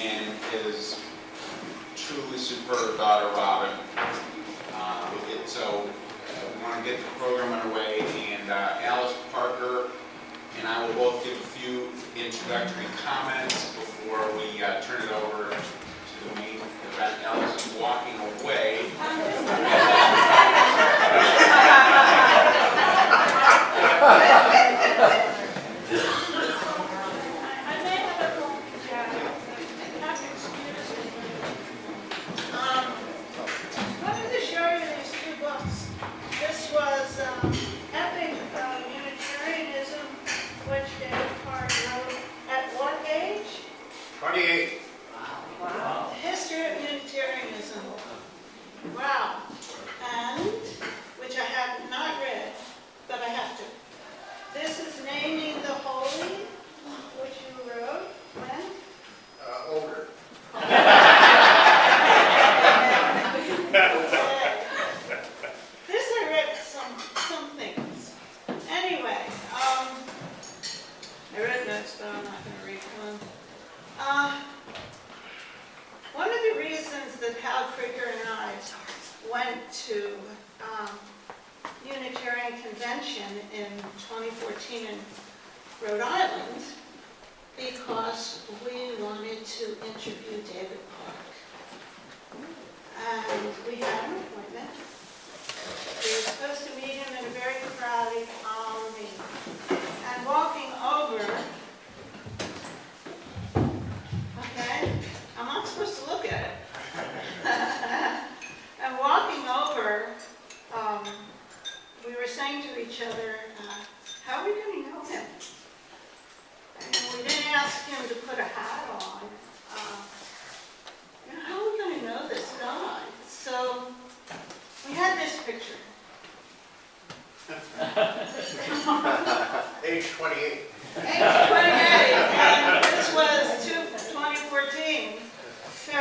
and his truly superb daughter, Robin. So we want to get the program underway, and Alice Parker and I will both give a few introductory comments before we turn it over to the main event. Alice is walking away. Epic Unitarianism, which David Parke wrote at what age? 28. Wow. The history of Unitarianism. Wow. And, which I have not read, but I have to. This is Naming the Holy, which you wrote when? Older. This I read some things. Anyway, I read notes, but I'm not going to read them. One of the reasons that Hal Krieger and I went to Unitarian Convention in 2014 in Rhode Island, because we wanted to interview David Parke. And we had an appointment. We were supposed to meet him in a very crowded meeting. And walking over, okay, I'm not supposed to look at it. And walking over, we were saying to each other, how are we going to know him? And we didn't ask him to put a hat on. How are we going to know this guy? So we had this picture. Age 28. Age 28, and this was 2014. So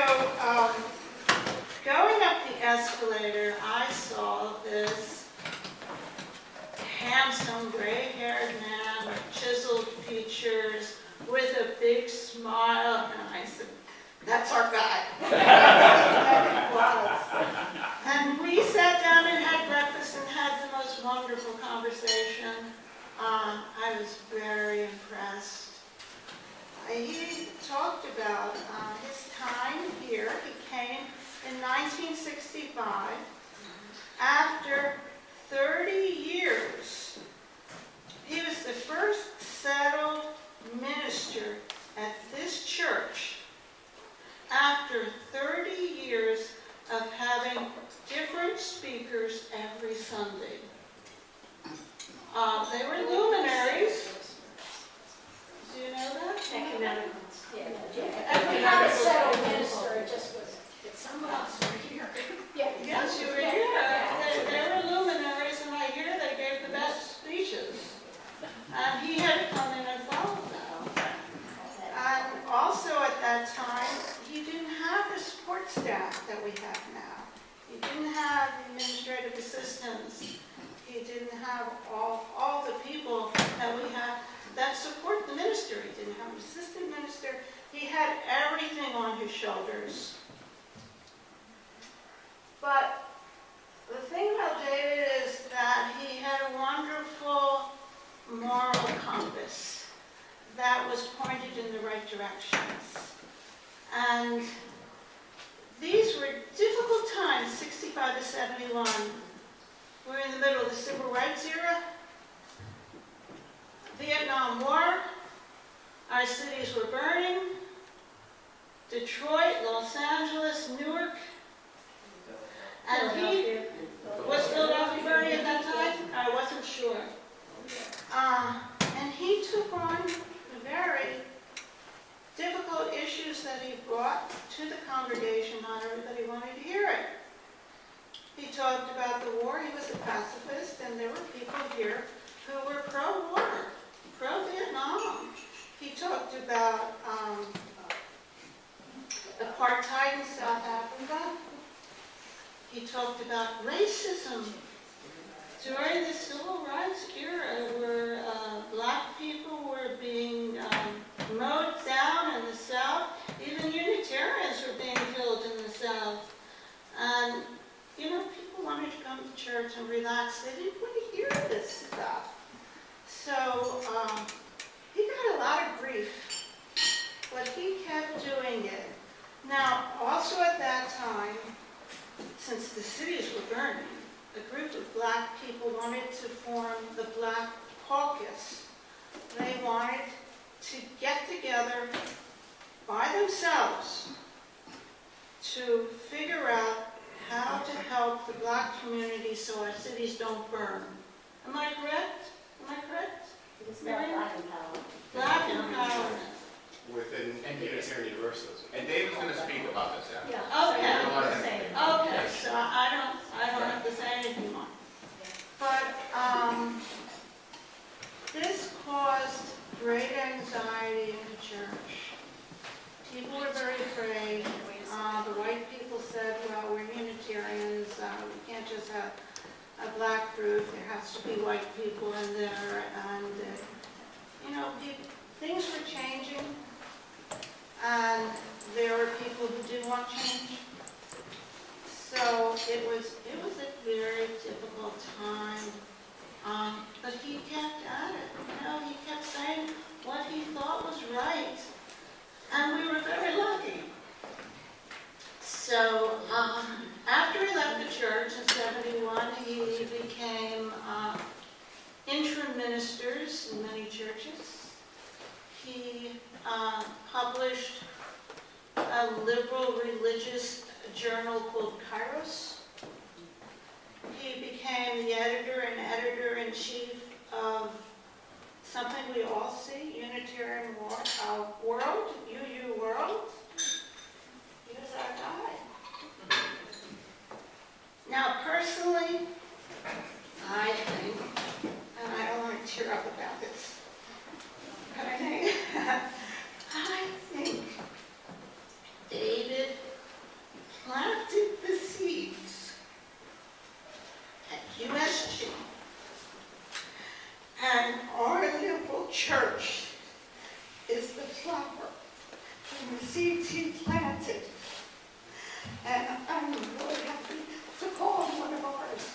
going up the escalator, I saw this handsome, gray-haired man with chiseled features, with a big smile, and I said, that's our guy. And it was. And we sat down and had breakfast and had the most wonderful conversation. I was very impressed. He talked about his time here. He came in 1965 after 30 years. He was the first settled minister at this church after 30 years of having different speakers every Sunday. They were luminaries. Do you know that? Ecumenicals. Yeah. Not a settled minister, it just was, someone else were here. Yeah. Yes, you were here. They were luminaries, and I hear they gave the best speeches. And he had to come in and follow them. And also at that time, he didn't have the support staff that we have now. He didn't have administrative assistants. He didn't have all the people that we have that support the minister. He didn't have an assistant minister. He had everything on his shoulders. But the thing about David is that he had a wonderful moral compass that was pointed in the right directions. And these were difficult times, 65 to 71. We're in the middle of the Civil Rights era, Vietnam War, our cities were burning, Detroit, Los Angeles, Newark, and he was Philadelphia burning at that time? I wasn't sure. And he took on the very difficult issues that he brought to the congregation. Not everybody wanted to hear it. He talked about the war. He was a pacifist, and there were people here who were pro-war, pro-Vietnam. He talked about apartheid in South Africa. He talked about racism during the Civil Rights era, where black people were being mowed down in the South. Even church and relax. They didn't want to hear this stuff. So he got a lot of grief, but he kept doing it. Now, also at that time, since the cities were burning, a group of black people wanted to form the Black Caucus. They wanted to get together by themselves to figure out how to help the black community so our cities don't burn. Am I correct? Am I correct? It's about black empowerment. Black empowerment. Within Unitarian Universalism. And David's going to speak about this after. Yeah. Okay. So you're just saying. Okay, so I don't have to say anything more. But this caused great anxiety in the church. People were very afraid. The white people said, well, we're Unitarians. We can't just have a black group. There has to be white people in there. And, things were changing. And there were people who did want change. So it was a very difficult time. But he kept at it. He kept saying what he thought was right. And we were very lucky. So after he left the church in '71, he became interim ministers in many churches. He published a liberal religious journal called Kairos. He became the editor and editor-in-chief of something we all see, Unitarian World, UU World. He was our guy. Now, personally, I think, and I don't want to tear up about this, but I think David planted the seeds at USG, and our liberal church is the flower and the seeds he planted. And I'm really happy to call him one of ours.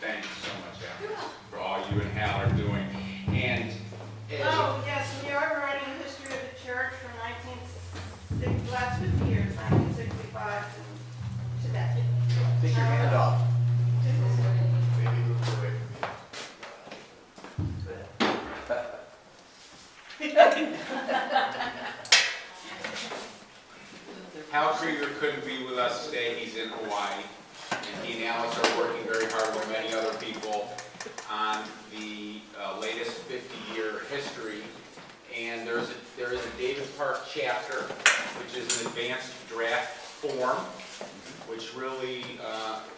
Thank you so much, Al, for all you and Hal are doing. And Oh, yes, we are writing a history of the church from last 50 years, 1965 to today. Take your hand off. Maybe move away Hal Krieger couldn't be with us today. He's in Hawaii. And he and Alice are working very hard with many other people on the latest 50-year history. And there is a David Parke chapter, which is an advanced draft form, which really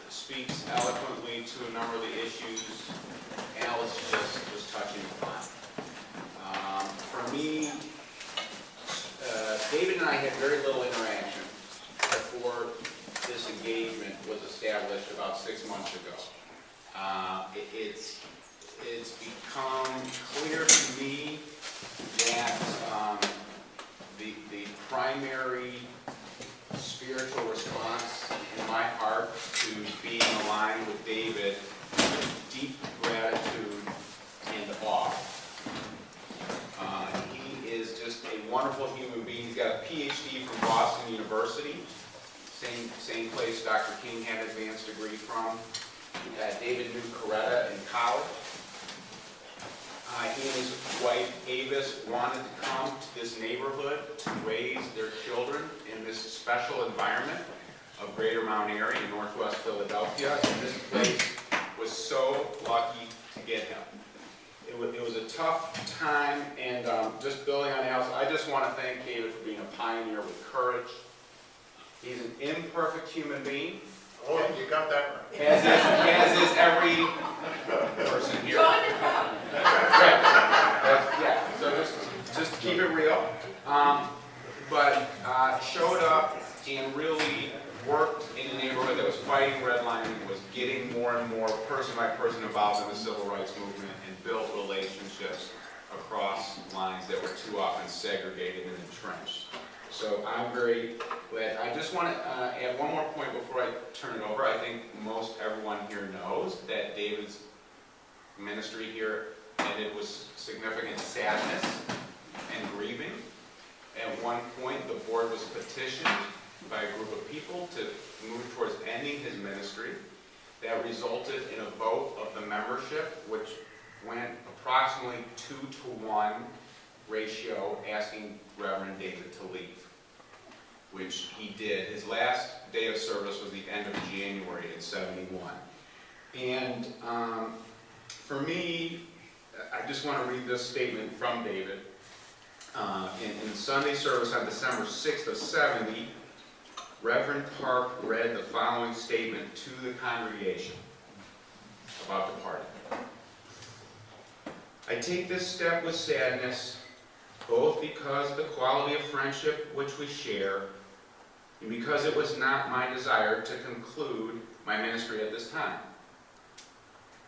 speaks eloquently to a number of the issues Alice just was touching upon. For me, David and I had very little interaction before this engagement was established about 6 months ago. It's become clear to me that the primary spiritual response in my heart to being aligned with David is deep gratitude and awe. He is just a wonderful human being. He's got a PhD from Boston University, same place Dr. King had an advanced degree from. David knew Coretta in college. He and his wife Avis wanted to come to this neighborhood to raise their children in this special environment of Greater Mount Airy in Northwest Philadelphia. And this place was so lucky to get him. It was a tough time, and just building on Alice, I just want to thank David for being a pioneer with courage. He's an imperfect human being. Oh, you got that right. As is every person here. Right. Yeah, so just keep it real. But showed up and really worked in a neighborhood that was fighting redlining, was getting more and more person by person involved in the civil rights movement, and built relationships across lines that were too often segregated and entrenched. So I'm very glad. I just want to add one more point before I turn it over. I think most everyone here knows that David's ministry here ended with significant sadness and grieving. At one point, the board was petitioned by a group of people to move towards ending his ministry. That resulted in a vote of the membership, which went approximately 2-to-1 ratio, asking Reverend David to leave, which he did. His last day of service was the end of January in '71. And for me, I just want to read this statement from David. In Sunday service on December 6th of '70, Reverend Parke read the following statement to the congregation about departing. I take this step with sadness, both because of the quality of friendship which we share, and because it was not my desire to conclude my ministry at this time.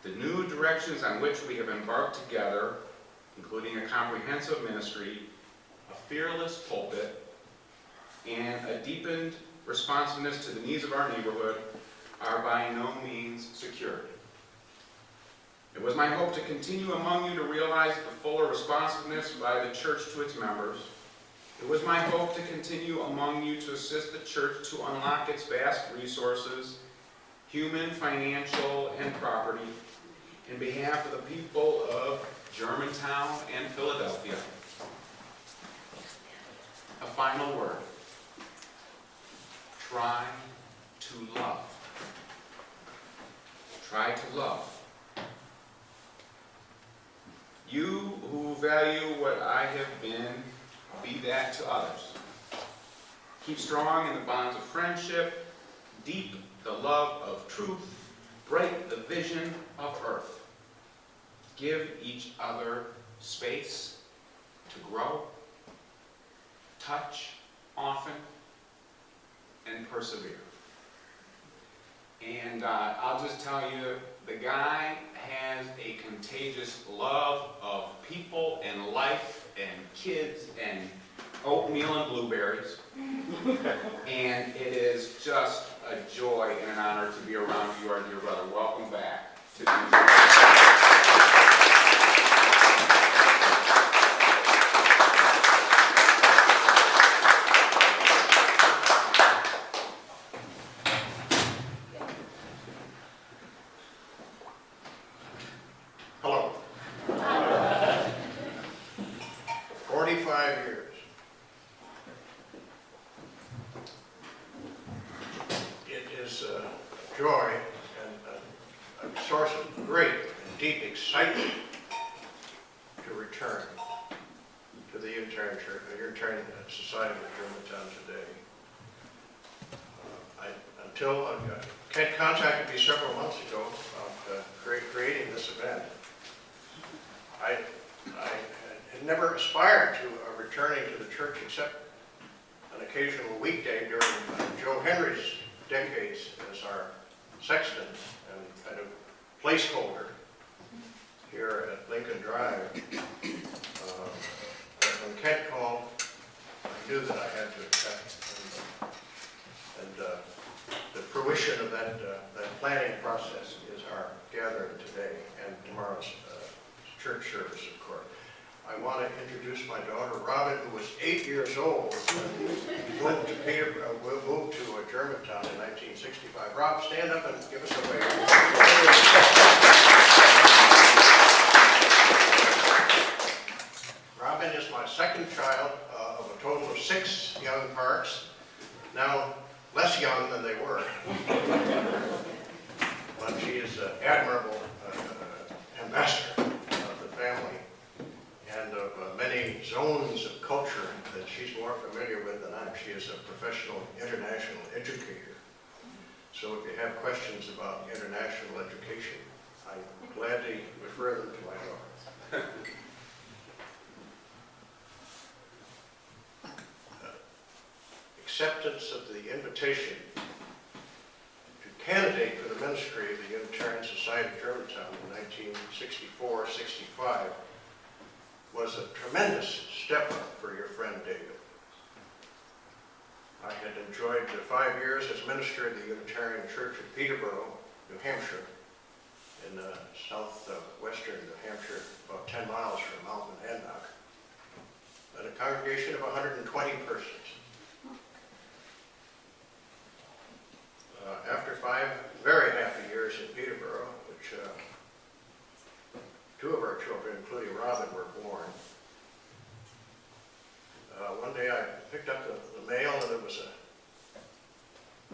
The new directions on which we have embarked together, including a comprehensive ministry, a fearless pulpit, and a deepened responsiveness to the needs of our neighborhood, are by no means secured. It was my hope to continue among you to realize the fuller responsiveness by the church to its members. It was my hope to continue among you to assist the church to unlock its vast resources, human, financial, and property, in behalf of the people of Germantown and Philadelphia. A final word. Try to love. Try to love. You who value what I have been, be that to others. Keep strong in the bonds of friendship, deep the love of truth, bright the vision of earth. Give each other space to grow, touch often, and persevere. And I'll just tell you, the guy has a contagious love of people and life and kids and oatmeal and blueberries. And it is just a joy and an honor to be around you, our dear brother. Welcome back to the Hello. 45 years. It is a joy and a source of great and deep excitement to return to the Unitarian Church, the Unitarian Society of Germantown today. Until Kent contacted me several months ago about creating this event. I had never aspired to returning to the church except an occasional weekday during Joe Henry's decades as our sexton and kind of placeholder here at Lincoln Drive. When Kent called, I knew that I had to accept, and the fruition of that planning process is our gathering today and tomorrow's church service, of course. I want to introduce my daughter, Robin, who was 8 years old when moved to Germantown in 1965. Rob, stand up and give us a wave. Robin is my second child of a total of 6 young Parkes, now less young than they were. But she is an admirable ambassador of the family and of many zones of culture that she's more familiar with than I am. She is a professional international educator. So if you have questions about international education, I gladly refer them to my daughter. Acceptance of the invitation candidate for the ministry of the Unitarian Society of Germantown in 1964-65 was a tremendous step up for your friend David. I had enjoyed 5 years as minister of the Unitarian Church of Peterborough, New Hampshire, in southwestern New Hampshire, about 10 miles from Mountain Hancock, at a congregation of 120 persons. After 5 very happy years in Peterborough, which 2 of our children, including Robin, were born, one day I picked up the mail, and it was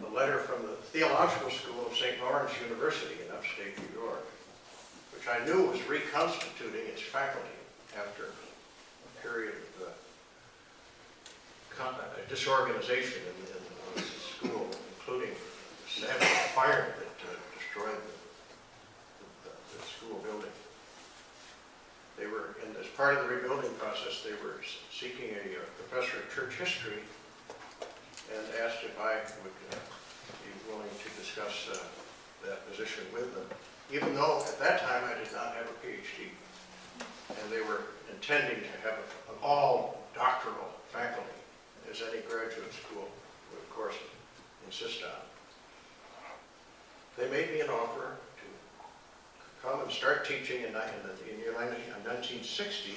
a letter from the Theological School of St. Lawrence University in upstate New York, which I knew was reconstituting its faculty after a period of disorganization in the school, including a savage fire that destroyed the school building. They were, as part of the rebuilding process, they were seeking a professor of church history and asked if I would be willing to discuss that position with them, even though at that time I did not have a PhD. And they were intending to have an all-doctoral faculty, as any graduate school would, of course, insist on. They made me an offer to come and start teaching in 1960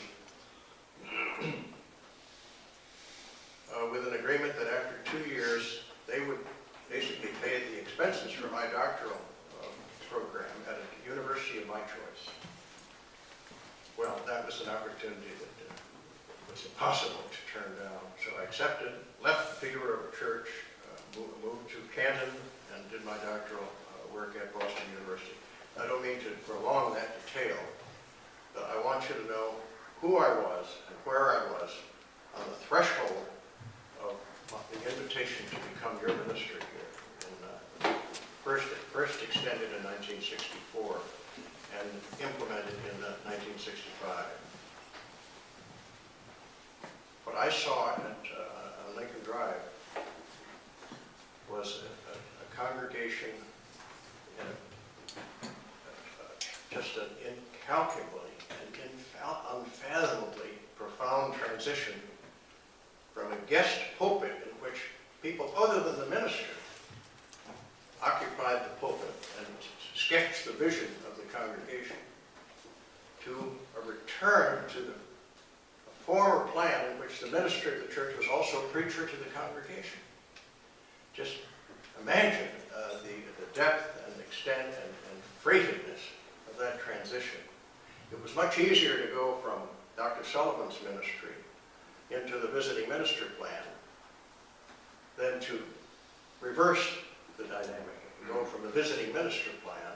with an agreement that after 2 years they would basically pay the expenses for my doctoral program at a university of my choice. Well, that was an opportunity that was impossible to turn down, so I accepted, left the Peterborough Church, moved to Canton, and did my doctoral work at Boston University. I don't mean to prolong that detail, but I want you to know who I was and where I was on the threshold of the invitation to become your minister here, first extended in 1964 and implemented in 1965. What I saw on Lincoln Drive was a congregation in just an incalculably and unfathomably profound transition from a guest pulpit in which people other than the minister occupied the pulpit and sketched the vision of the congregation to a return to the former plan in which the minister of the church was also preacher to the congregation. Just imagine the depth and extent and freightedness of that transition. It was much easier to go from Dr. Sullivan's ministry into the visiting minister plan than to reverse the dynamic and go from the visiting minister plan,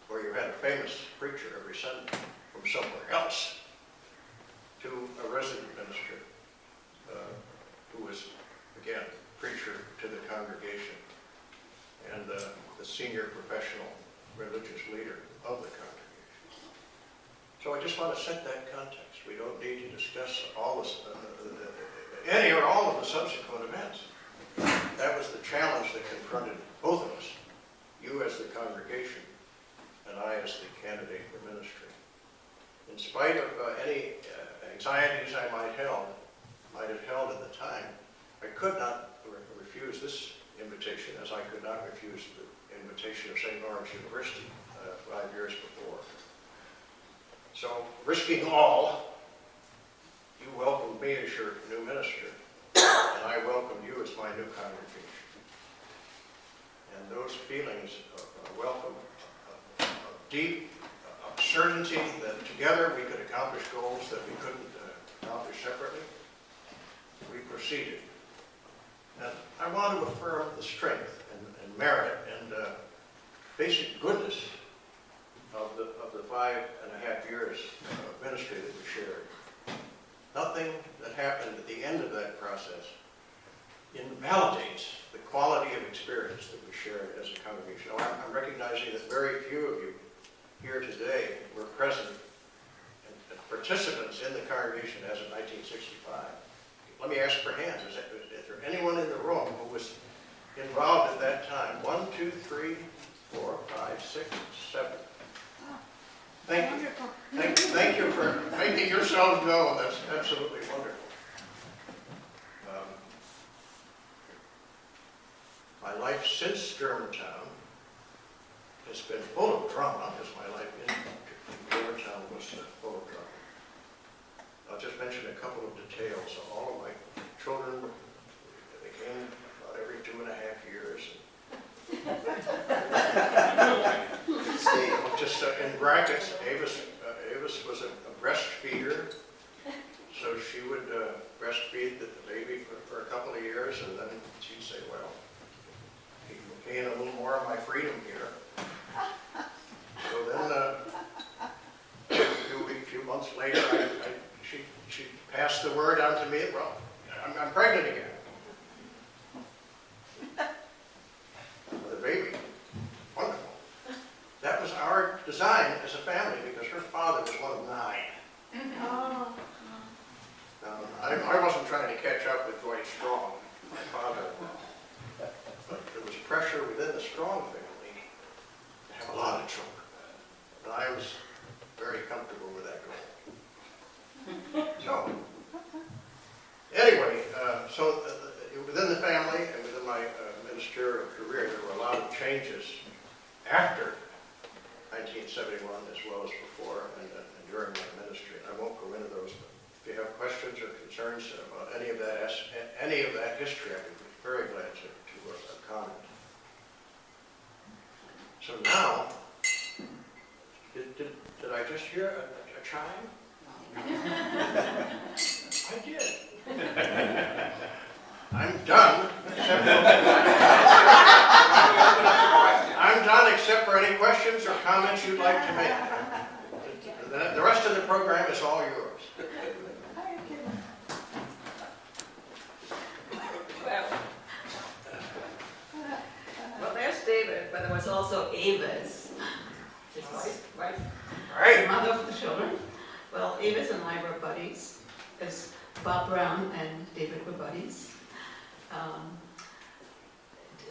where you had a famous preacher every Sunday from somewhere else, to a resident minister who was, again, preacher to the congregation and the senior professional religious leader of the congregation. So I just want to set that context. We don't need to discuss all this, any or all of the subsequent events. That was the challenge that confronted both of us, you as the congregation and I as the candidate for ministry. In spite of any anxieties I might have held at the time, I could not refuse this invitation, as I could not refuse the invitation of St. Lawrence University 5 years before. So, risking all, you welcomed me as your new minister, and I welcomed you as my new congregation. And those feelings of welcome, of deep certainty that together we could accomplish goals that we couldn't accomplish separately, we proceeded. And I want to affirm the strength and merit and basic goodness of the 5.5 years of ministry that we shared. Nothing that happened at the end of that process invalidates the quality of experience that we shared as a congregation. Now, I'm recognizing that very few of you here today were present and participants in the congregation as of 1965. Let me ask for hands. Is there anyone in the room who was involved at that time? 1, 2, 3, 4, 5, 6, 7. Thank you. Thank you for making yourselves know. That's absolutely wonderful. My life since Germantown has been full of drama, as my life in Germantown was full of drama. I'll just mention a couple of details. All of my children, they came about every 2.5 years. Just in brackets, Avis was a breastfeeder, so she would breastfeed the baby for a couple of years, and then she'd say, well, gain a little more of my freedom here. So then, a few months later, she passed the word on to me, well, I'm pregnant again. The baby, wonderful. That was our design as a family because her father was one of 9. Oh. I wasn't trying to catch up with Dwight Strong, my father, but there was pressure within the Strong family to have a lot of children. And I was very comfortable with that goal. So, anyway, within the family and within my ministerial career, there were a lot of changes after 1971 as well as before and during my ministry. I won't go into those, but if you have questions or concerns about any of that history, I'd be very glad to comment. So now, did I just hear a chime? I did. I'm done. I'm done except for any questions or comments you'd like to make. The rest of the program is all yours. Well, there's David, but there was also Avis, his wife, Right. the mother of the children. Well, Avis and I were buddies, as Bob Brown and David were buddies.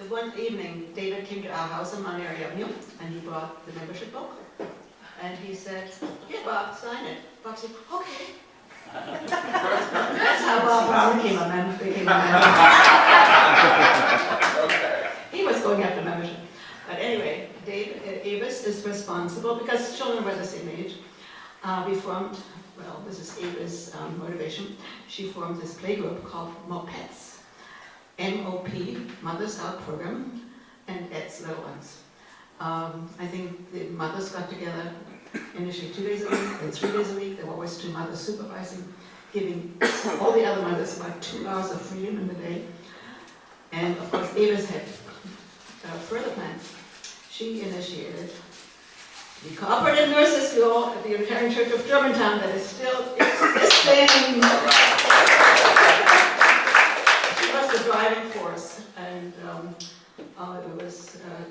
One evening, David came to our house on Monterey Avenue, and he brought the membership book. And he said, "Here, Bob, sign it." Bob said, "Okay." That's how Bob Brown became a member. He was going after membership. But anyway, Avis is responsible, because children were the same age. We formed, well, this is Avis' motivation. She formed this playgroup called Mopeds. MOP, Mothers Out Program, and EDS Little Ones. I think the mothers got together initially 2 days a week, then 3 days a week. There were always 2 mothers supervising, giving all the other mothers about 2 hours of freedom in the day. And of course, Avis had further plans. She initiated the Cooperative Nurses School at the Unitarian Church of Germantown that is still existing. She was the driving force, and it was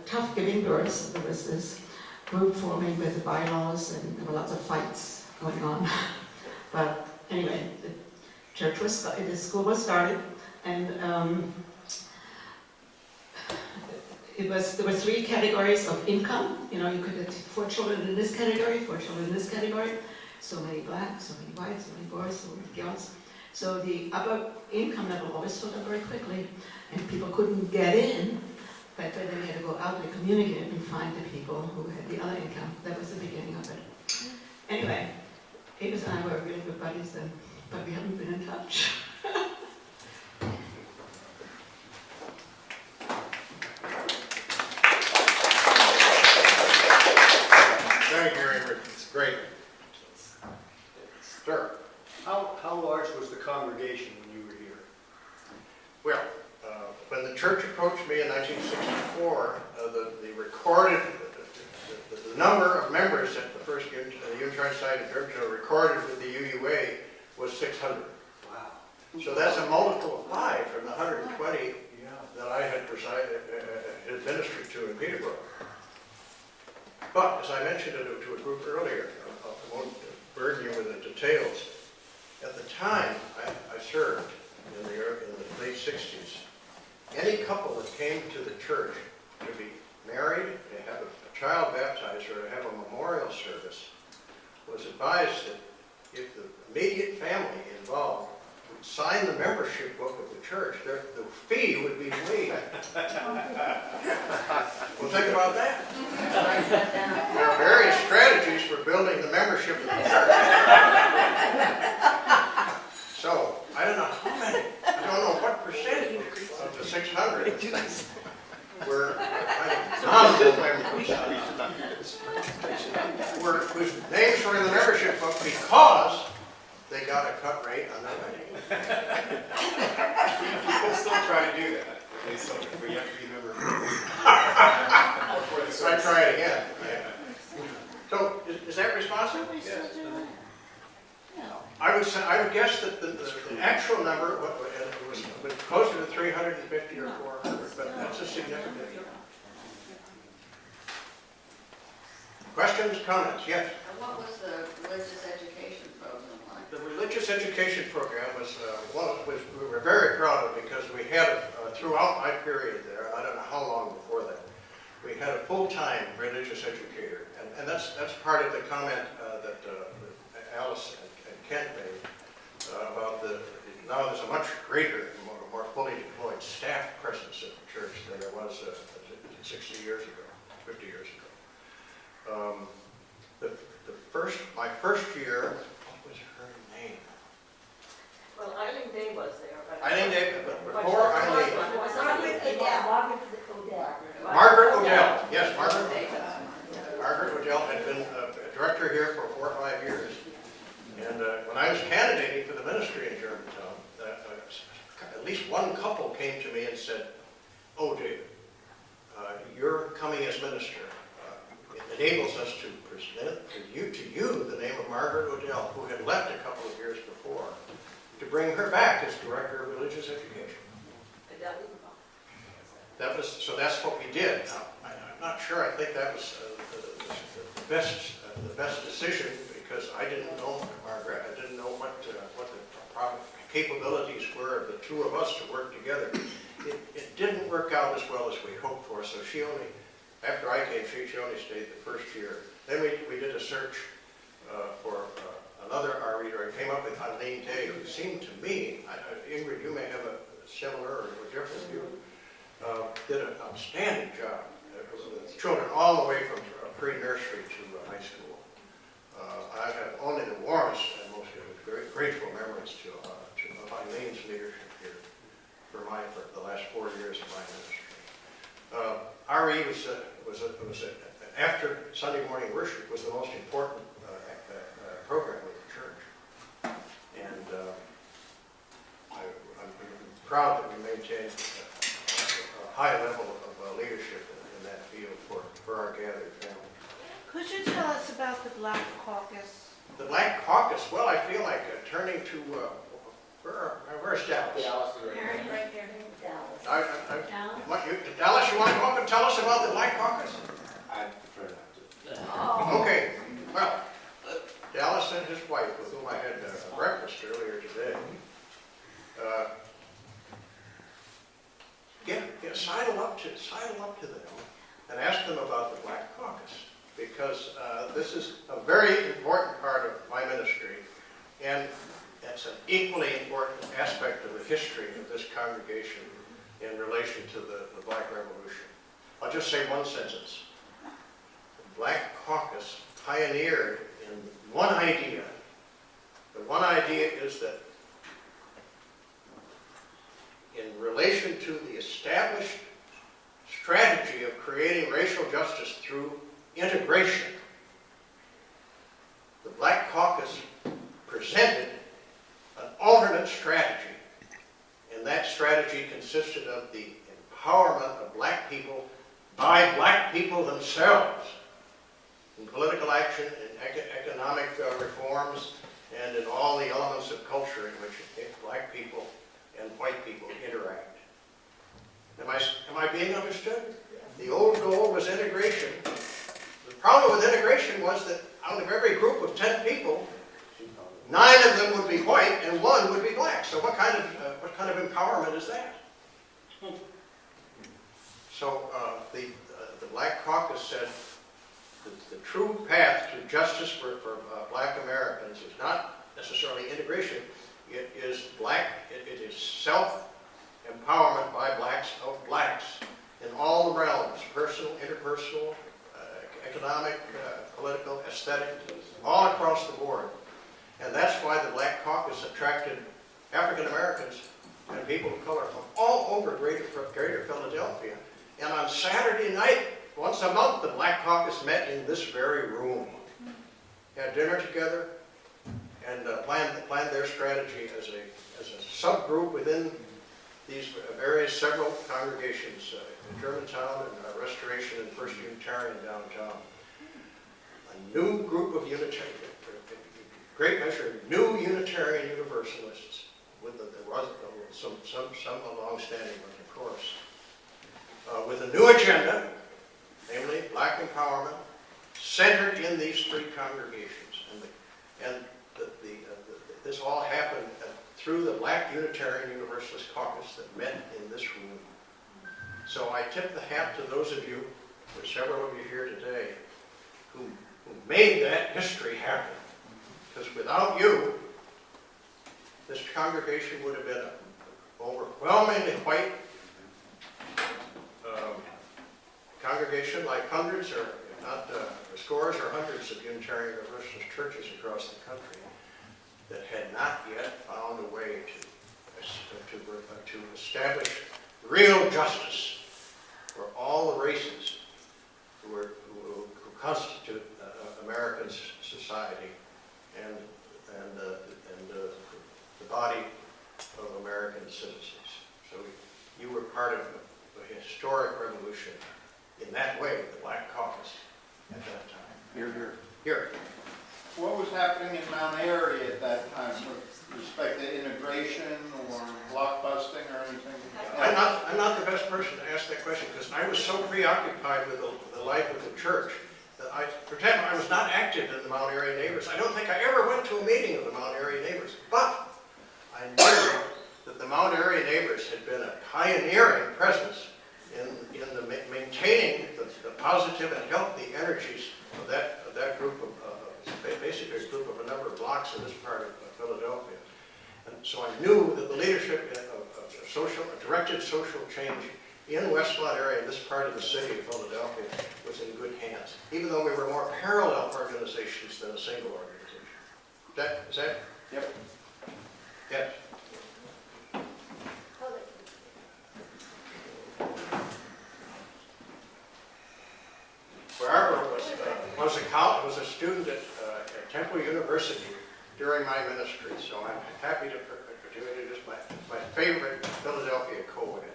tough giving birth. There was this group forming with the bylaws, and there were lots of fights going on. But anyway, the school was started, and there were 3 categories of income. You know, you could have 4 children in this category, 4 children in this category. So many blacks, so many whites, so many boys, so many girls. So the upper income level always filled up very quickly, and people couldn't get in. But then they had to go out and communicate and find the people who had the other income. That was the beginning of it. Anyway, Avis and I were really good buddies then, but we haven't been in touch. Thank you, Ingrid. It's great. Sir. How large was the congregation when you were here? Well, when the church approached me in 1964, the number of members at the first Unitarian site in Germantown recorded with the UUA was 600. Wow. So that's a multiple of 5 from the 120 that I had administered to in Peterborough. But as I mentioned to a group earlier, I won't burden you with the details. At the time I served in the late 60s, any couple that came to the church to be married, to have a child baptized, or to have a memorial service, was advised that if the immediate family involved would sign the membership book of the church, the fee would be waived. Well, think about that. There are various strategies for building the membership of the church. So, I don't know how many, I don't know what percentage of the 600 were nominal members, whose names were in the membership book because they got a cut rate on their wedding. People still try to do that, at least for you have to be a member. So I try it again. So, is that responsive? We still do it? I would guess that the actual number was closer to 350 or 400, but that's a significant number. Questions, comments? Yes? And what was the religious education program like? The religious education program was we were very proud of because we had throughout my period there, I don't know how long before that, we had a full-time religious educator, and that's part of the comment that Alice and Kent made about now there's a much greater, more fully deployed staff presence at the church than there was 60 years ago, 50 years ago. My first year, what was her name? Well, Eileen Day was there, but. Eileen Day, but before Eileen, Margaret Margaret Odell. Yes, Margaret Odell had been a director here for 4 or 5 years. And when I was candidating for the ministry in Germantown, at least one couple came to me and said, "Oh, David, you're coming as minister. It enables us to present to you the name of Margaret Odell, who had left a couple of years before, to bring her back as director of religious education." So that's what we did. Now, I'm not sure. I think that was the best decision because I didn't know Margaret. I didn't know what the proper capabilities were of the two of us to work together. It didn't work out as well as we hoped for. So she only, after I came, she only stayed the first year. Then we did a search for another RE, or I came up with Eileen Day, who seemed to me, Ingrid, you may have a similar or different view, did an outstanding job with children all the way from pre-nursery to high school. I have only the warmest and most grateful memories to Eileen's leadership here for the last 4 years of my ministry. RE was after Sunday morning worship was the most important program of the church, and I'm proud that we maintained a high level of leadership in that field for our gathered family. Could you tell us about the Black Caucus? The Black Caucus, well, I feel like turning to, where's Dallas? Dallas is right here. Right there in Dallas. Dallas, you want to come up and tell us about the Black Caucus? I prefer not to. Oh. Okay, well, Dallas and his wife, with whom I had breakfast earlier today, sidle up to them and ask them about the Black Caucus, because this is a very important part of my ministry, and it's an equally important aspect of the history of this congregation in relation to the Black Revolution. I'll just say one sentence. The Black Caucus pioneered in one idea. The one idea is that in relation to the established strategy of creating racial justice through integration, the Black Caucus presented an alternate strategy, and that strategy consisted of the empowerment of black people by black people themselves in political action, in economic reforms, and in all the elements of culture in which black people and white people interact. Am I being understood? The old goal was integration. The problem with integration was that out of every group of 10 people, 9 of them would be white and 1 would be black. So what kind of empowerment is that? So the Black Caucus said that the true path to justice for black Americans is not necessarily integration. It is it is self-empowerment by blacks of blacks in all the realms, personal, interpersonal, economic, political, aesthetic, all across the board. And that's why the Black Caucus attracted African Americans and people of color from all over greater Philadelphia. And on Saturday night, once a month, the Black Caucus met in this very room, had dinner together, and planned their strategy as a subgroup within these various several congregations in Germantown and Restoration and First Unitarian downtown. A new group of Unitarian, great measure, new Unitarian Universalists, with there was some long-standing, of course, with a new agenda, namely black empowerment, centered in these three congregations. This all happened through the Black Unitarian Universalist Caucus that met in this room. So I tip the hat to those of you, there's several of you here today, who made that history happen. Because without you, this congregation would have been an overwhelmingly white congregation, like hundreds, or if not scores or hundreds of Unitarian Universalist churches across the country that had not yet found a way to establish real justice for all the races who constitute American society and the body of American citizens. So you were part of a historic revolution in that way with the Black Caucus at that time. Here, here. Here. What was happening in Mount Airy at that time with respect to integration or blockbusting or anything? I'm not the best person to ask that question because I was so preoccupied with the life of the church that I pretend I was not active in the Mount Airy Neighbors. I don't think I ever went to a meeting of the Mount Airy Neighbors, but I knew that the Mount Airy Neighbors had been a pioneering presence in maintaining the positive and healthy energies of that group of basically a group of a number of blocks in this part of Philadelphia. And so I knew that the leadership of directed social change in West Lot area, in this part of the city of Philadelphia, was in good hands, even though we were more parallel organizations than a single organization. Is that? Yep. Yes. Barbara was a student at Temple University during my ministry, so I'm happy to introduce my favorite Philadelphia co-ed.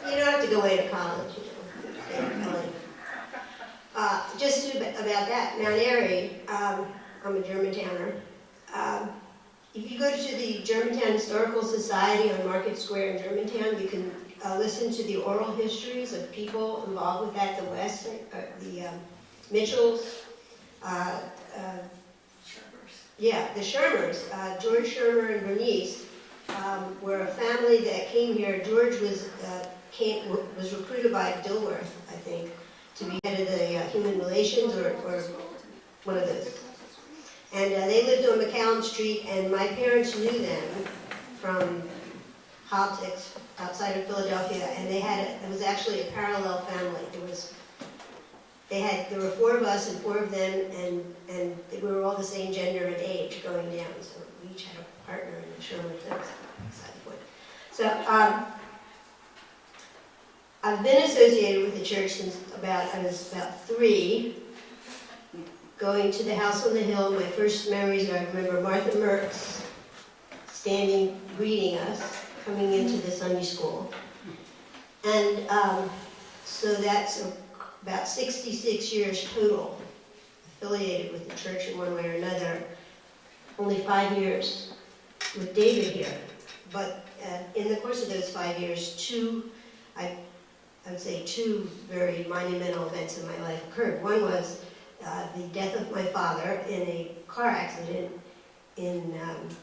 You don't have to go away to college, you know. Just about that, Mount Airy, I'm a Germantowner. If you go to the Germantown Historical Society on Market Square in Germantown, you can listen to the oral histories of people involved with that, the West, the Mitchells, yeah, the Shermers, George Shermer and Bernice were a family that came here. George was recruited by Dilworth, I think, to be head of the Human Relations or one of those. And they lived on McCallum Street, and my parents knew them from politics outside of Philadelphia, and it was actually a parallel family. There were 4 of us and 4 of them, and we were all the same gender and age going down, so we each had a partner in the Sherman things. Beside the point. So I've been associated with the church since I was about 3, going to the house on the hill. My first memories are, I remember Martha Mertz standing, greeting us, coming into the Sunday school. And so that's about 66 years total affiliated with the church in one way or another. Only 5 years with David here. But in the course of those 5 years, I would say 2 very monumental events in my life occurred. One was the death of my father in a car accident in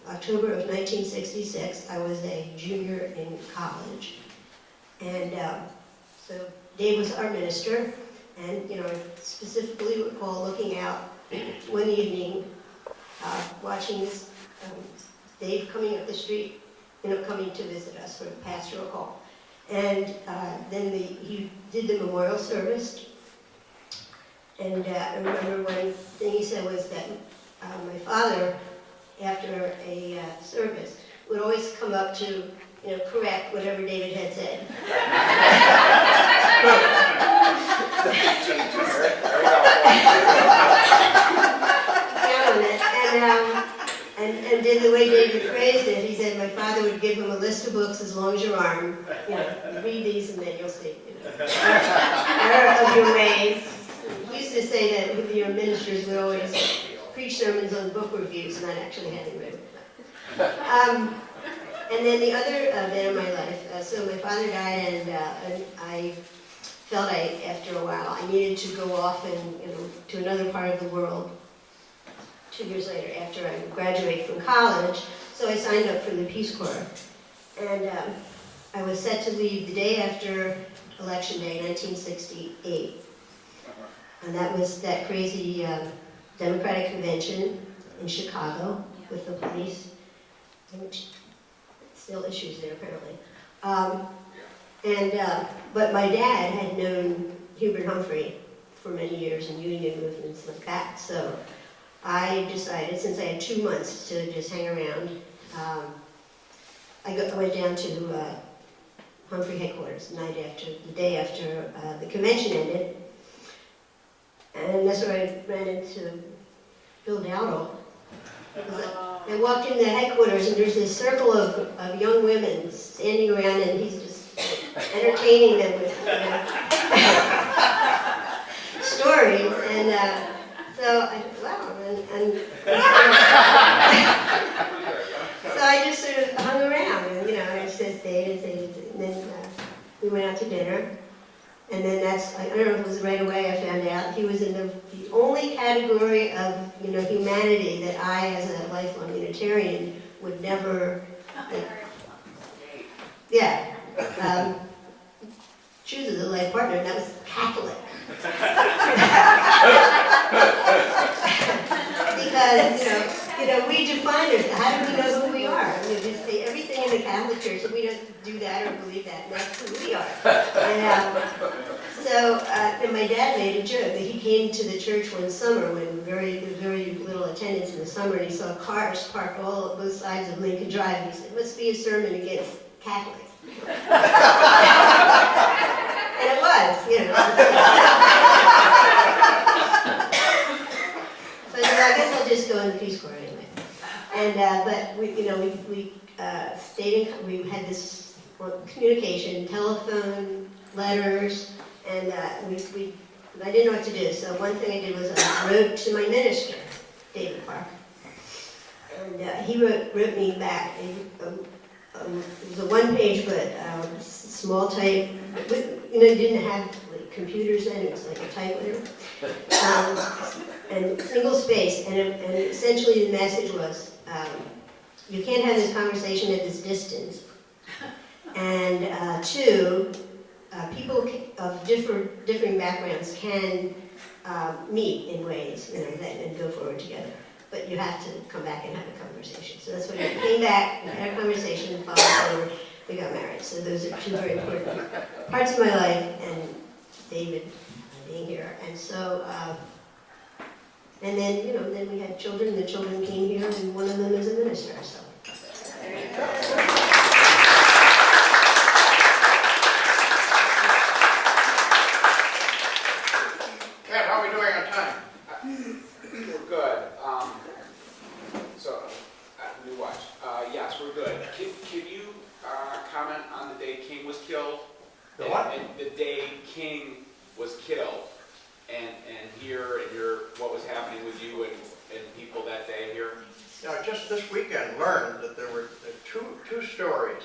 October of 1966. I was a junior in college. And so Dave was our minister, and I specifically recall looking out one evening, watching this Dave coming up the street, coming to visit us for the pastoral call. And then he did the memorial service. And I remember one thing he said was that my father, after a service, would always come up to, correct whatever David had said. And then the way David phrased it, he said my father would give him a list of books as long as your arm. Read these and then you'll see. Error of your ways. He used to say that your ministers would always preach sermons on book reviews, and I actually had him written. And then the other event of my life, so my father died, and I felt after a while I needed to go off and to another part of the world. 2 years later, after I graduated from college, so I signed up for the Peace Corps, and I was set to leave the day after Election Day, 1968, and that was that crazy Democratic convention in Chicago with the police, which still issues there apparently. But my dad had known Hubert Humphrey for many years in union movements like that, so I decided, since I had 2 months to just hang around, I went down to Humphrey headquarters the day after the convention ended, and that's where I ran into Bill Dowdle. I walked in the headquarters, and there's this circle of young women standing around, and he's just entertaining them with stories, and so I thought, wow, so I just sort of hung around, and I just stayed, and then we went out to dinner, and then I don't know if it was right away I found out he was in the only category of humanity that I, as a lifelong Unitarian, would never choose as a life partner, and that was Catholic. Because, we define it. How do we know who we are? We just say everything in the Catholic Church, and we don't do that or believe that, and that's who we are. And my dad made a joke that he came to the church one summer when there was very little attendance in the summer, and he saw cars parked all on both sides of Lincoln Drive, and he said, "Must be a sermon against Catholics." And it was, So I guess I'll just go in the Peace Corps anyway. And but we stayed in. We had this communication, telephone, letters, and I didn't know what to do. So one thing I did was I wrote to my minister, David Parke, and he wrote me back. It was a one-page, but small type. Didn't have computers then. It was like a typewriter, and single space. And essentially, the message was, you can't have this conversation at this distance. And two, people of differing backgrounds can meet in ways, and go forward together. But you have to come back and have a conversation. So that's when we came back, we had a conversation, followed forward, we got married. So those are two very important parts of my life, and David being here. And so, and then, then we had children, and the children came here, and one of them is a minister, so. There you go. Ken, how are we doing on time? We're good. Let me watch. Yes, we're good. Can you comment on the day King was killed? The what? And the day King was killed, and what was happening with you and people that day here? Just this weekend learned that there were two stories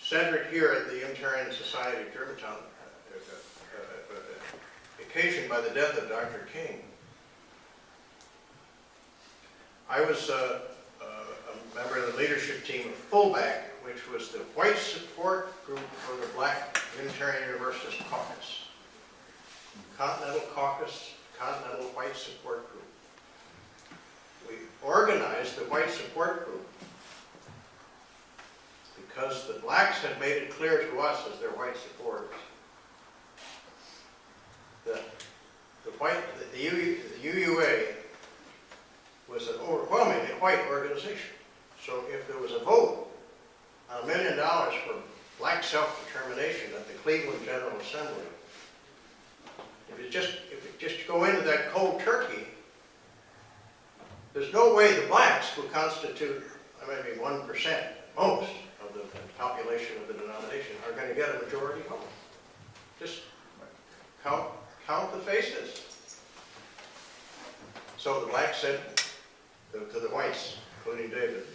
centered here at the Unitarian Society of Germantown, occasioned by the death of Dr. King. I was a member of the leadership team of Fullback. We which was the White Support Group for the Black Unitarian Universalist Caucus. Continental Caucus, Continental White Support Group. We organized the White Support Group because the blacks had made it clear to us as their white supporters that the UUA was an overwhelmingly white organization. So if there was a vote on $1 million for black self-determination at the Cleveland General Assembly, if you just go into that cold turkey, there's no way the blacks, who constitute maybe 1% most of the population of the denomination, are going to get a majority vote. Just count the faces. So the blacks said to the whites, including David,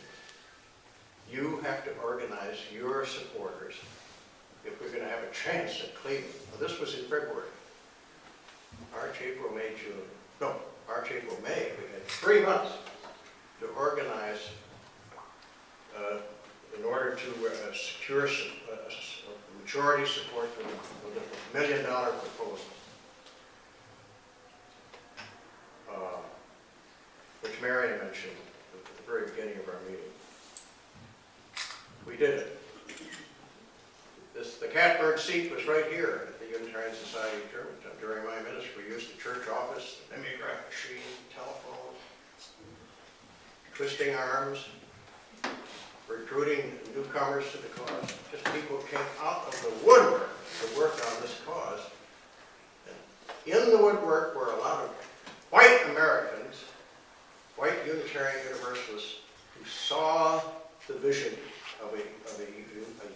you have to organize your supporters if we're going to have a chance at Cleveland. Now, this was in February. March, April, May, June. No, March, April, May. We had 3 months to organize in order to secure majority support for the $1 million proposal, which Marion mentioned at the very beginning of our meeting. We did it. The catbird seat was right here at the Unitarian Society of Germantown. During my ministry, we used the church office, the mimeograph machine, telephone, twisting arms, recruiting newcomers to the cause. Just people came out of the woodwork to work on this cause. And in the woodwork were a lot of white Americans, white Unitarian Universalists, who saw the vision of a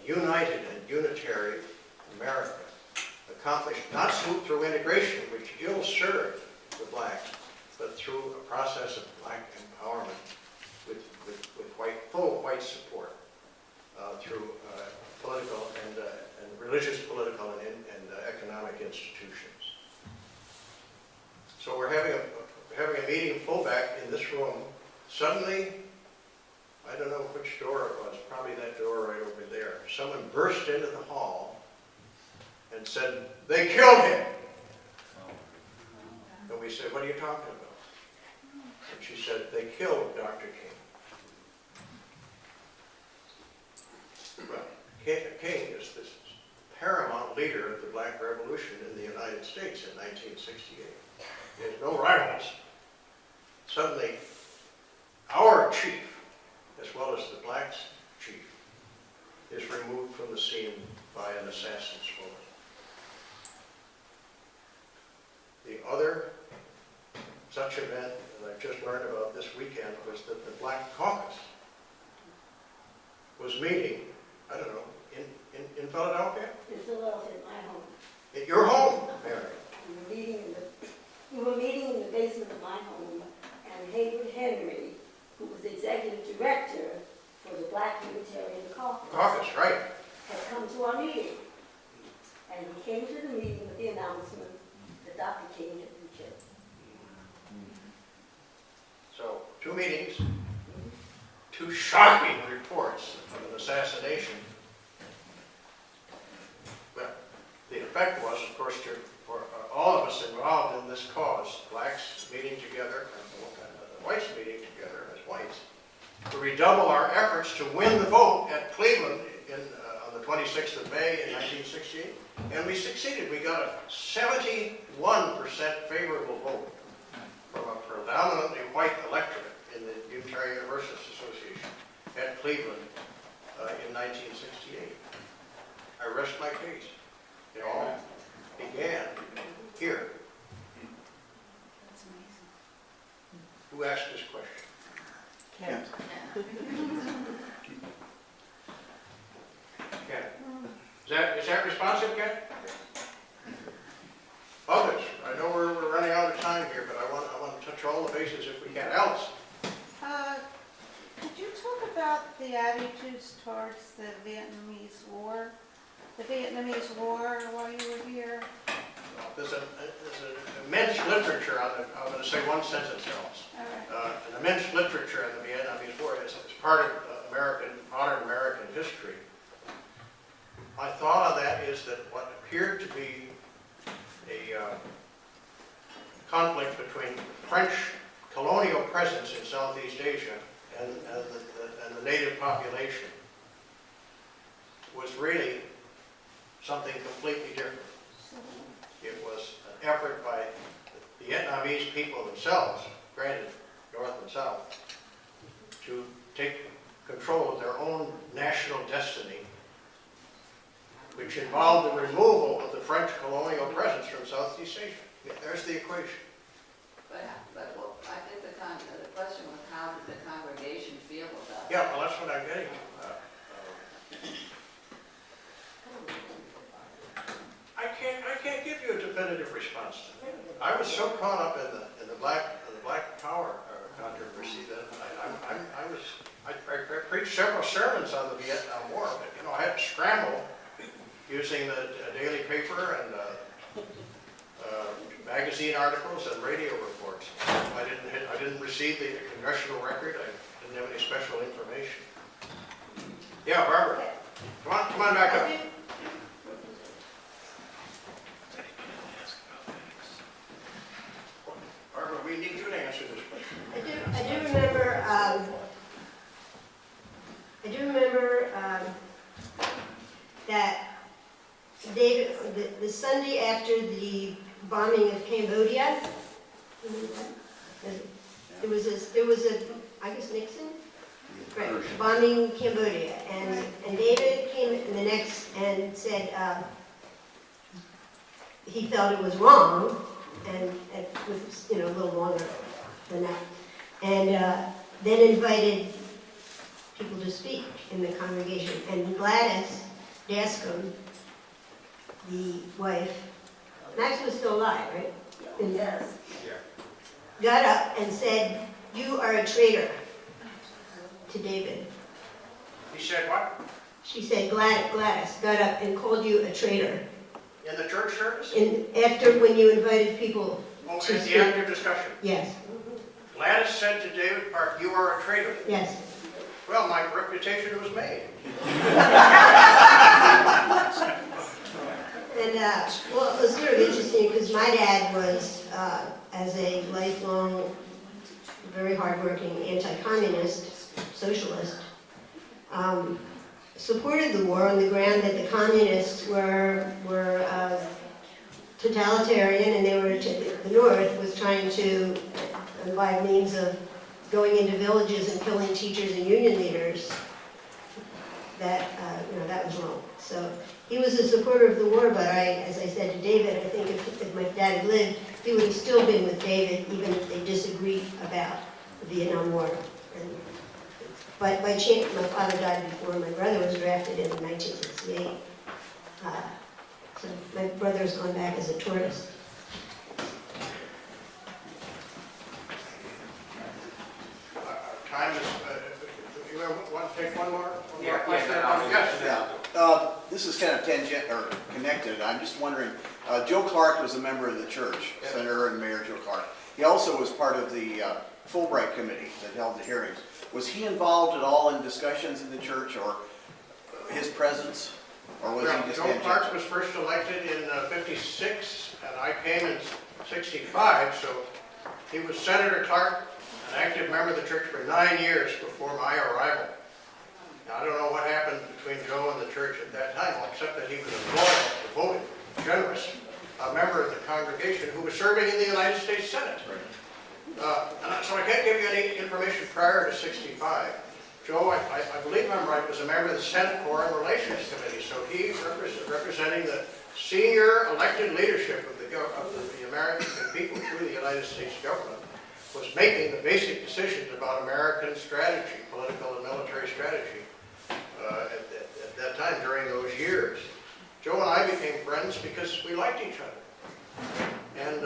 united and unitary America, accomplished not through integration, which ill served the blacks, but through a process of black empowerment with full white support through political and religious, political, and economic institutions. So we're having a meeting fullback in this room. Suddenly, I don't know which door it was, probably that door right over there. Someone burst into the hall and said, "They killed him." And we said, "What are you talking about?" And she said, "They killed Dr. King." Well, King is this paramount leader of the Black Revolution in the United States in 1968. He has no rivals. Suddenly, our chief, as well as the blacks' chief, is removed from the scene by an assassin's bullet. The other such event that I just learned about this weekend was that the Black Caucus was meeting, I don't know, in Philadelphia? In Philadelphia, my home. At your home, Mary. We were meeting in the basement of my home, and Haywood Henry, who was the executive director for the Black Unitarian Caucus, Right. had come to our meeting. And he came to the meeting with the announcement that Dr. King had been killed. So, 2 meetings, 2 shocking reports of an assassination. Well, the effect was, of course, for all of us involved in this cause, blacks meeting together, and whites meeting together as whites, to redouble our efforts to win the vote at Cleveland on the 26th of May in 1968. And we succeeded. We got a 71% favorable vote from a predominantly white electorate in the Unitarian Universalist Association at Cleveland in 1968. I rest my case. It all began here. That's amazing. Who asked this question? Kent. Ken. Is that responsive, Ken? Others. I know we're running out of time here, but I want to touch all the bases if we can. Alice. Could you talk about the attitudes towards the Vietnamese War? The Vietnamese War while you were here? There's an immense literature on it. I'm going to say one sentence else. All right. An immense literature on the Vietnamese War. It's part of modern American history, my thought on that is that what appeared to be a conflict between French colonial presence in Southeast Asia and the native population was really something completely different. It was an effort by the Vietnamese people themselves, granted North and South, to take control of their own national destiny, which involved the removal of the French colonial presence from Southeast Asia. Yeah, there's the equation. But well, I think the question was, how did the congregation feel about it? Yeah, well, that's what I'm getting at. I can't give you a definitive response to that. I was so caught up in the Black Power controversy that I preached several sermons on the Vietnam War, but I had to scramble using the daily paper and magazine articles and radio reports. I didn't receive the congressional record. I didn't have any special information. Yeah, Barbara, come on back up. Barbara, we need you to answer this question. I do remember that David, the Sunday after the bombing of Cambodia, there was a, I guess Nixon, right, bombing Cambodia, and David came the next and said he felt it was wrong, and it was a little longer than that, and then invited people to speak in the congregation, and Gladys Dascom, the wife, Max was still alive, right? Yes. Got up and said, "You are a traitor," to David. He said what? She said, Gladys got up and called you a traitor. In the church service? After when you invited people Oh, to in speak. the active discussion. Yes, Gladys said to David Parke, "You are a traitor." yes. Well, my reputation was made. And, well, it was sort of interesting because my dad was, as a lifelong, very hardworking anti-communist socialist, supported the war on the ground that the communists were totalitarian, and they were the North was trying to, by means of going into villages and killing teachers and union leaders, that that was wrong. So he was a supporter of the war, but as I said to David, I think if my dad had lived, he would have still been with David, even if they disagreed about the Vietnam War. But by chance, my father died before my brother was drafted in 1968. So my brother's gone back as a tourist. Time is, you want to take one more Yeah, question? then I'll- Yes. This is kind of tangent or connected. I'm just wondering, Joe Clark was a member of the church, Yeah. Senator and Mayor Joe Clark. He also was part of the Fulbright committee that held the hearings. Was he involved at all in discussions in the church, or his presence, or was he just Joe tangent? Clark was first elected in '56, and I came in '65, so he was Senator Clark, an active member of the church for 9 years before my arrival. Now, I don't know what happened between Joe and the church at that time, except that he was a loyal, devoted, generous member of the congregation who was serving in the United States Senate. So I can't give you any information prior to '65. Joe, I believe I'm right, was a member of the Senate Foreign Relations Committee, so he representing the senior elected leadership of the American people through the United States government, was making the basic decisions about American strategy, political and military strategy, at that time during those years. Joe and I became friends because we liked each other. And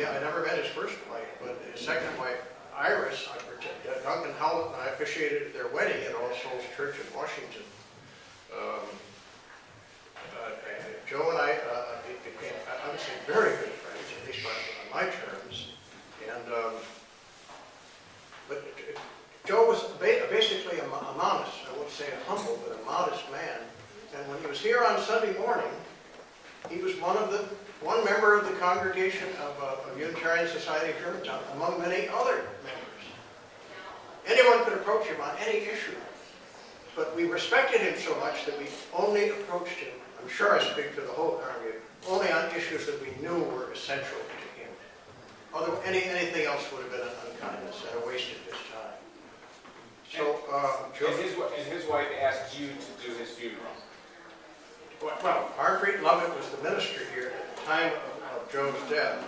I never met his first wife, but his second wife, Iris, Duncan Howlett and I officiated at their wedding at All Souls Church in Washington. Joe and I became, I would say, very good friends, at least on my terms. And but Joe was basically a modest, I wouldn't say a humble, but a modest man. And when he was here on Sunday morning, he was one member of the congregation of Unitarian Society of Germantown, among many other members. Anyone could approach him on any issue, but we respected him so much that we only approached him, I'm sure I speak for the whole congregation, only on issues that we knew were essential to him. Anything else would have been an unkindness and a waste of his time. So, Joe... And his wife asked you to do his funeral. Well, Marguerite Lovett was the minister here at the time of Joe's death.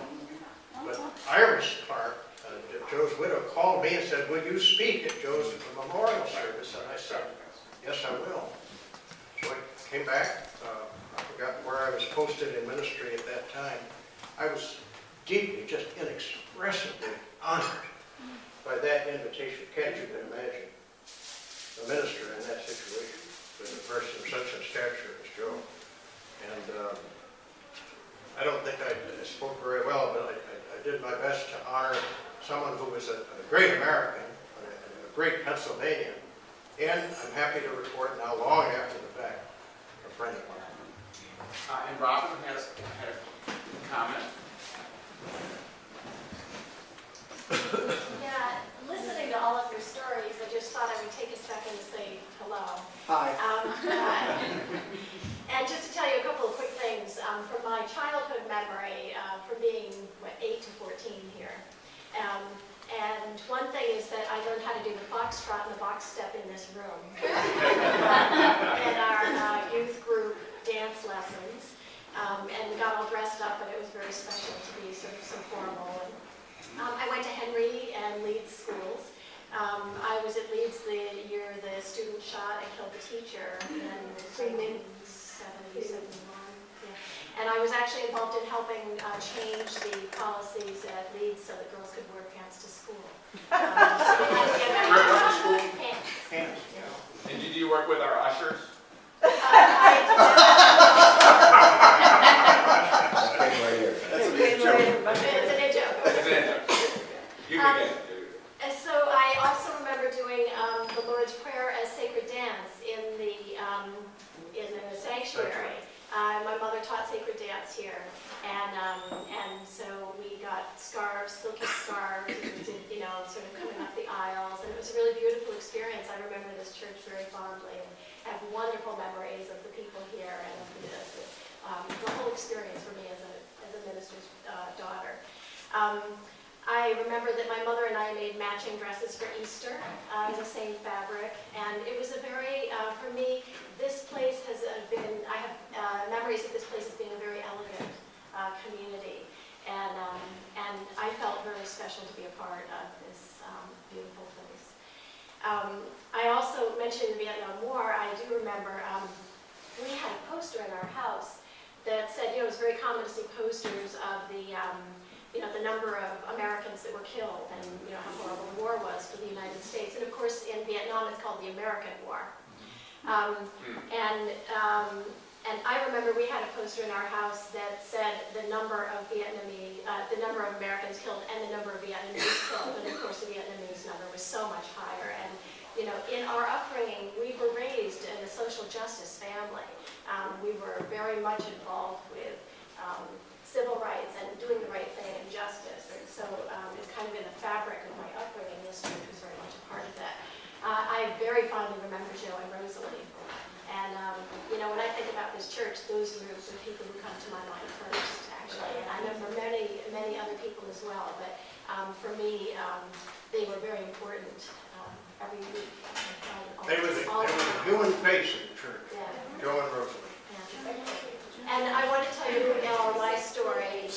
But Iris Clark, Joe's widow, called me and said, "Will you speak at Joe's memorial service?" And I said, "Yes, I will." So I came back. I forgot where I was posted in ministry at that time. I was deeply, just inexpressibly honored by that invitation. Can't you imagine a minister in that situation with a person of such a stature as Joe? And I don't think I spoke very well, but I did my best to honor someone who was a great American, a great Pennsylvanian, and I'm happy to report now, long after the fact, a friend of mine. And Robin had a comment. Yeah, listening to all of your stories, I just thought I would take a second to say hello. Hi. And just to tell you a couple of quick things, from my childhood memory, from being 8 to 14 here. And one thing is that I learned how to do the foxtrot and the box step in this room. In our youth group dance lessons. And we got all dressed up, and it was very special to be sort of so formal. And, I went to Henry and Leeds schools. I was at Leeds the year the student shot and killed the teacher in 1971. Yeah. And I was actually involved in helping change the policies at Leeds so that girls could wear pants to school. So they had to get What school? pants. Hands. Yeah. And did you work with our ushers? That's a big joke. It's an in-joke. You can get it. And so I also remember doing the Lord's Prayer as sacred dance in the sanctuary. My mother taught sacred dance here, and so we got scarves, silky scarves, and did, sort of coming up the aisles, and it was a really beautiful experience. I remember this church very fondly, and have wonderful memories of the people here and of the whole experience for me as a minister's daughter. I remember that my mother and I made matching dresses for Easter in the same fabric, and it was a very, for me, this place has been, I have memories of this place as being a very elegant community, and I felt very special to be a part of this beautiful place. I also mentioned the Vietnam War. I do remember we had a poster in our house that said, it was very common to see posters of the number of Americans that were killed and, how horrible the war was for the United States. And of course, in Vietnam, it's called the American War. And I remember we had a poster in our house that said the number of Americans killed and the number of Vietnamese killed. And of course, the Vietnamese number was so much higher. And, in our upbringing, we were raised in a social justice family. We were very much involved with civil rights and doing the right thing and justice. And so it's kind of in the fabric of my upbringing. This church was very much a part of that. I very fondly remember Joe and Rosalie. And, when I think about this church, those are the people who come to my mind first, actually. And I remember many, many other people as well. But for me, they were very important every week. They were the human face of the church, Yeah. Joe and Rosalie. And I want to tell you the LRY story.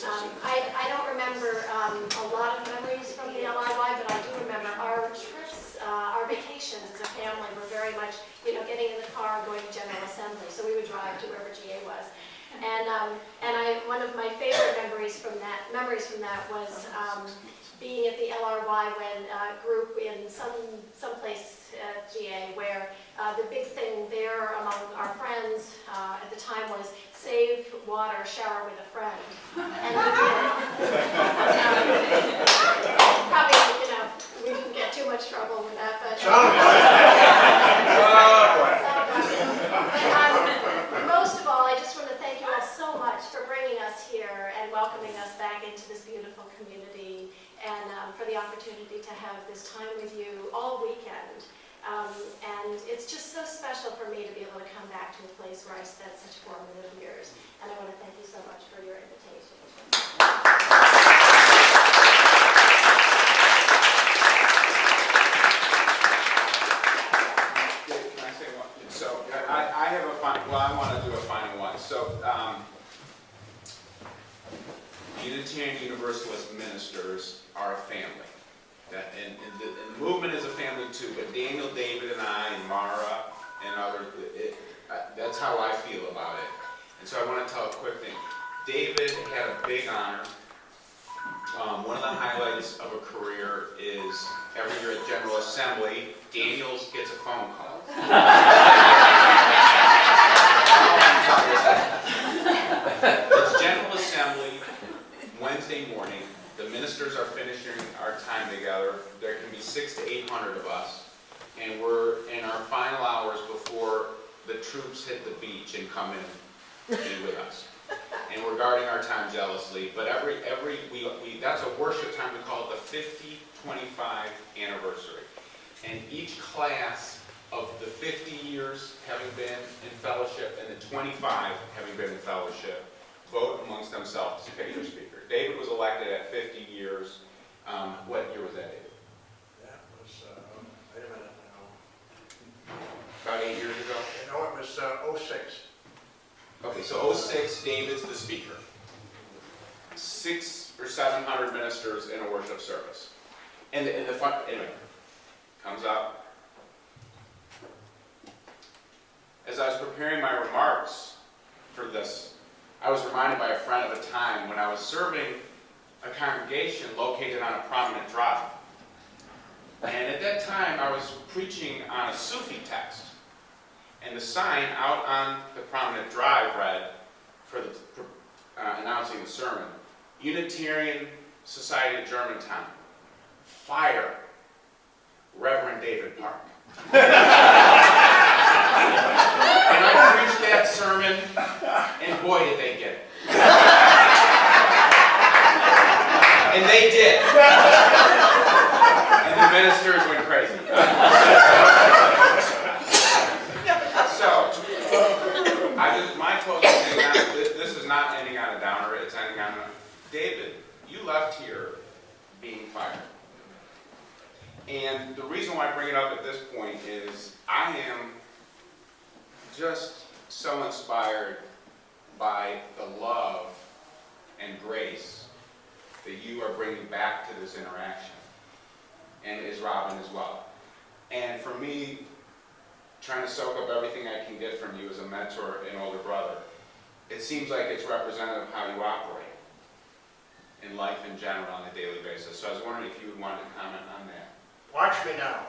I don't remember a lot of memories from the LRY, but I do remember our trips, our vacations as a family were very much, getting in the car, going to General Assembly. So we would drive to wherever GA was. And one of my favorite memories from that was being at the LRY when a group in some place at GA where the big thing there among our friends at the time was save water, shower with a friend. And we did. Probably, we didn't get too too much trouble with that, but. Most of all, I just want to thank you all so much for bringing us here and welcoming us back into this beautiful community, and for the opportunity to have this time with you all weekend. And it's just so special for me to be able to come back to a place where I spent such formative years. And I want to thank you so much for your invitation. Can I say one? So I have a well, I want to do a final one. So Unitarian Universalist ministers are a family. And the movement is a family too, but Daniel, David, and I, and Mara, and others, that's how I feel about it. And so I want to tell a quick thing. David had a big honor. One of the highlights of a career is every year at General Assembly, Daniel gets a phone call. It's General Assembly, Wednesday morning. The ministers are finishing our time together. There can be 600 to 800 of us, and we're in our final hours before the troops hit the beach and come in to be with us. And we're guarding our time jealously. But that's a worship time. We call it the 50-25 anniversary. And each class of the 50 years having been in fellowship and the 25 having been in fellowship vote amongst themselves to pick their speaker. David was elected at 50 years. What year was that, David? That was, wait a minute now. About 8 years ago? No, it was 06. Okay, so 06, David's the speaker. 600 or 700 ministers in a worship service. And the fun, anyway, comes up. As I was preparing my remarks for this, I was reminded by a friend of a time when I was serving a congregation located on a prominent drive. And at that time, I was preaching on a Sufi text. And the sign out on the prominent drive read, for the announcing the sermon, Unitarian Society of Germantown, fire, Reverend David Parke. And I preached that sermon, and boy, did they get it. And they did. And the ministers went crazy. So, my closing thing, this is not ending on a downer, it's ending on a, David, you left here being fired. And the reason why I bring it up at this point is I am just so inspired by the love and grace that you are bringing back to this interaction, and is Robin as well. And for me, trying to soak up everything I can get from you as a mentor and older brother, it seems like it's representative of how you operate in life in general on a daily basis. So I was wondering if you would want to comment on that. Watch me now.